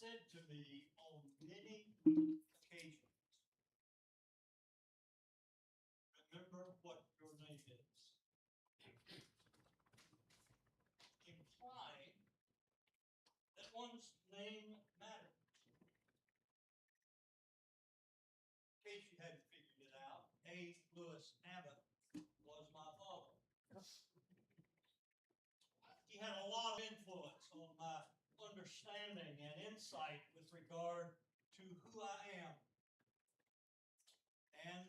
said to me on many occasions, remember what your name is. Implying that one's name matters. In case you hadn't figured it out, A. Lewis Abbott was my father. He had a lot of influence on my understanding and insight with regard to who I am. And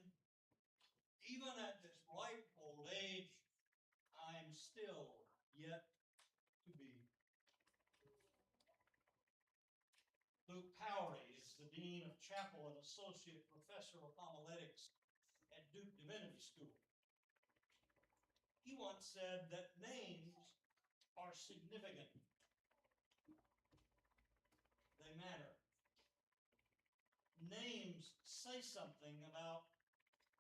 even at this ripe old age, I am still yet to be. Luke Powery is the Dean of Chapel and Associate Professor of Homiletics at Duke Divinity School. He once said that names are significant. They matter. Names say something about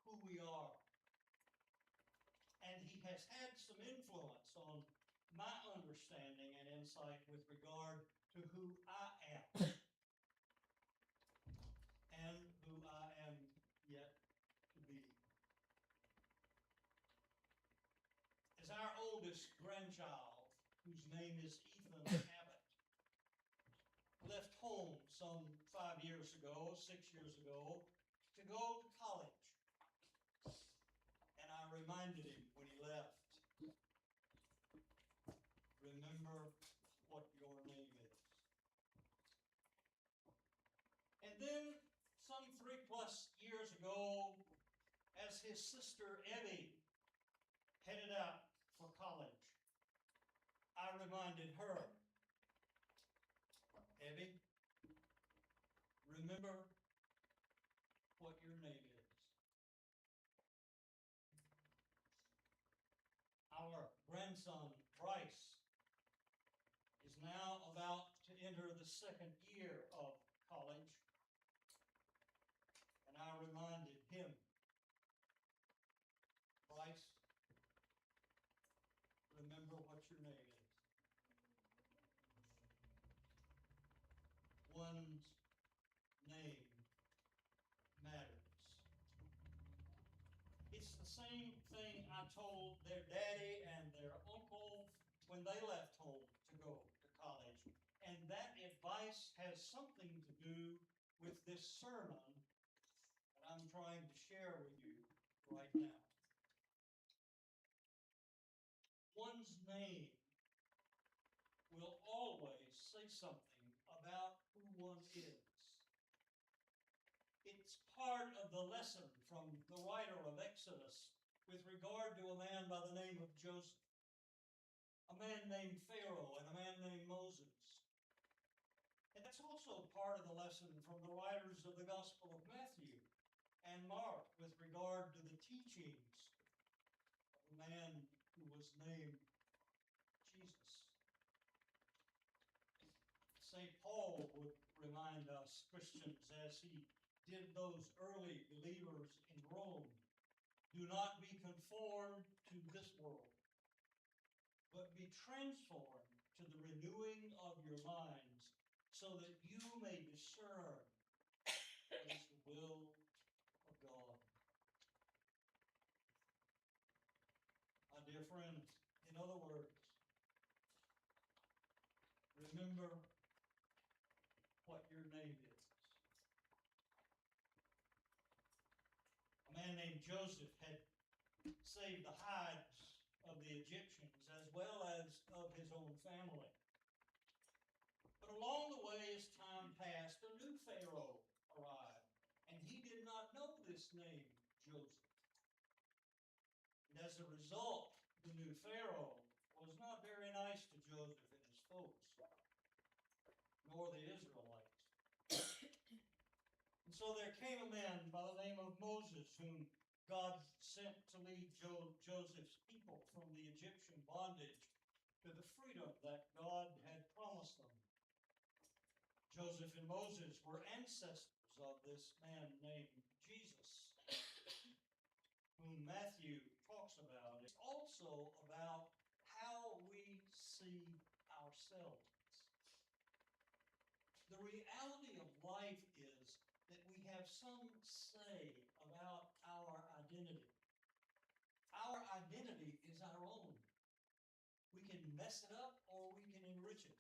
who we are. And he has had some influence on my understanding and insight with regard to who I am and who I am yet to be. As our oldest grandchild, whose name is Ethan Abbott, left home some 6 years ago, to go to college. And I reminded him when he left, remember what your name is. And then some 3+ years ago, as his sister Evie headed out for college, I reminded her, Evie, remember what your name is. Our grandson, Bryce, is now about to enter the 2nd year of college, and I reminded him, Bryce, remember what your name is. One's name matters. It's the same thing I told their daddy and their uncle when they left home to go to college. And that advice has something to do with this sermon that I'm trying to share with you right now. One's name will always say something about who one is. It's part of the lesson from the writer of Exodus with regard to a man by the name of Joseph, a man named Pharaoh, and a man named Moses. And that's also part of the lesson from the writers of the Gospel of Matthew and Mark with regard to the teachings of a man who was named Jesus. St. Paul would remind us Christians, as he did those early believers in Rome, do not be conformed to this world, but be transformed to the renewing of your minds, so that you may discern what is the will of God. My dear friends, in other words, remember what your name is. A man named Joseph had saved the hides of the Egyptians as well as of his own family. But along the way, as time passed, a new Pharaoh arrived, and he did not know this name, Joseph. And as a result, the new Pharaoh was not very nice to Joseph and his folks, nor the Israelites. And so there came a man by the name of Moses, whom God sent to lead Joseph's people from the Egyptian bondage to the freedom that God had promised them. Joseph and Moses were ancestors of this man named Jesus, whom Matthew talks about. It's also about how we see ourselves. The reality of life is that we have some say about our identity. Our identity is our own. We can mess it up or we can enrich it.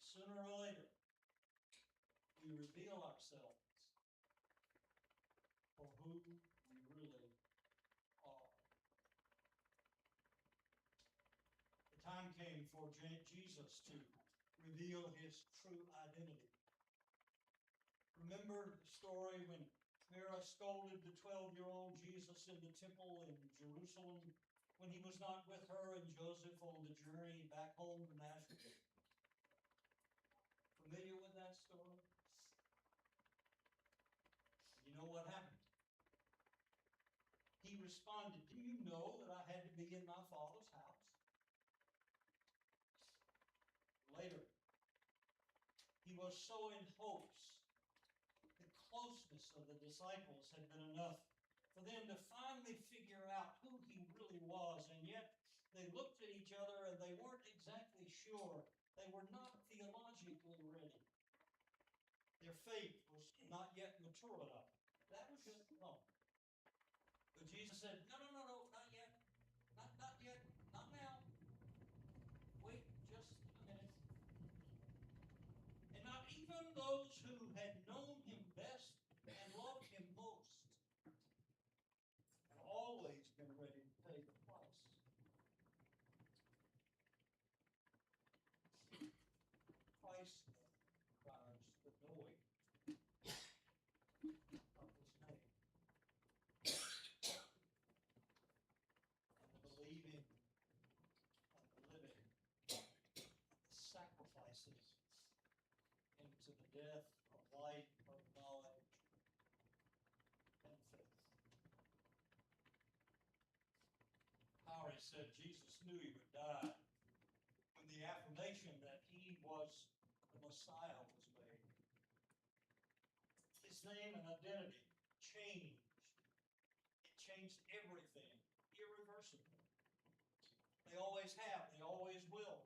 Sooner or later, we reveal ourselves for who we really are. The time came for Jesus to reveal his true identity. Remember the story when Mary scolded the 12-year-old Jesus in the temple in Jerusalem when he was not with her and Joseph on the journey back home to Nazareth? Familiar with that story? You know what happened? He responded, "Do you know that I had to be in my Father's house?" Later, he was so in hopes. The closeness of the disciples had been enough for them to finally figure out who he really was, and yet they looked at each other and they weren't exactly sure. They were not theologically ready. Their faith was not yet mature enough. That was just wrong. But Jesus said, no, not yet. Not yet. Not now. Wait just a minute. And not even those who had known him best and loved him most had always been ready to pay the price. Christ requires the knowing of his name and the believing and the living, the sacrifices into the death of light, of knowledge, and faith. Howard said Jesus knew he would die when the affirmation that he was the Messiah was made. His name and identity changed. It changed everything, irreversibly. They always have, they always will.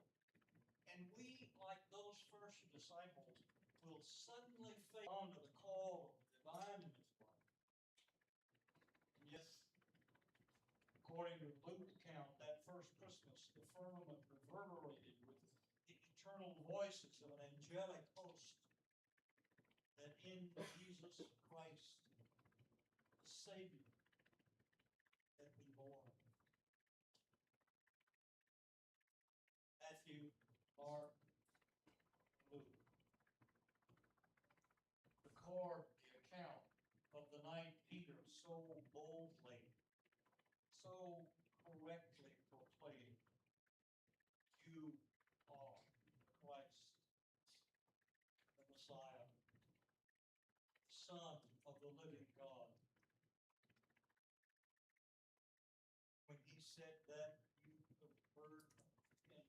And we, like those first disciples, will suddenly fade onto the call of the divine in his life. And yes, according to Luke's account, that first Christmas, the firmament reverberated with the eternal voices of an angelic host that in Jesus Christ, the Savior, had been born. Matthew, Mark, Luke record the account of the night Peter so boldly, so correctly proclaimed, "You are Christ, the Messiah, Son of the living God." When he said that, you could have heard a pin drop.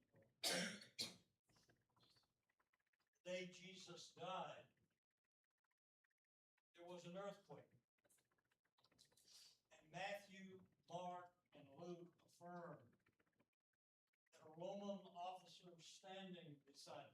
The day Jesus died, there was an earthquake. And Matthew, Mark, and Luke affirmed that a Roman officer standing beside